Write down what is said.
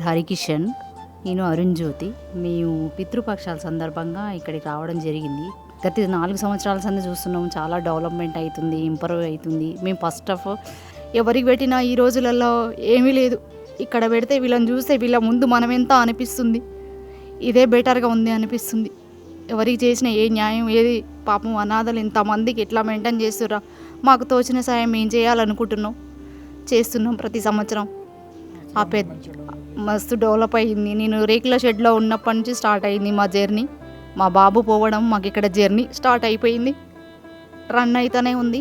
పేరు హరికిషన్. నేను అరుణ్ జ్యోతి. మేము పితృపక్షాల సందర్భంగా ఇక్కడికి రావడం జరిగింది. గత 4 సంవత్సరాల సంది చూస్తున్నాము. చాలా డెవలప్మెంట్ అవుతుంది, ఇంప్రూవ్ అవుతుంది. మేము ఫస్ట్ ఆఫ్ ఎవరికి పెట్టినా ఈ రోజులలో ఏమీ లేదు. ఇక్కడ పెడితే వీళ్ళని చూస్తే వీళ్ళ ముందు మనం ఎంత అనిపిస్తుంది. ఇదే బెటర్గా ఉంది అనిపిస్తుంది. ఎవరికి చేసిన ఏ న్యాయం ఏది పాపం అనాథలు ఇంతమందికి ఎట్లా మెయింటైన్ చేస్తుర్రా. మాకు తోచిన సాయం మేము చేయాలనుకుంటున్నాం, చేస్తున్నాం ప్రతి సంవత్సరం. ఆ పెద్ద మస్తు డెవలప్ అయ్యింది. నేను రేకుల షెడ్లో ఉన్నప్పటి నుంచి స్టార్ట్ అయింది మా జర్నీ. మా బాబు పోవడం మాకు ఇక్కడ జర్నీ స్టార్ట్ అయిపోయింది, రన్ అవుతూనే ఉంది.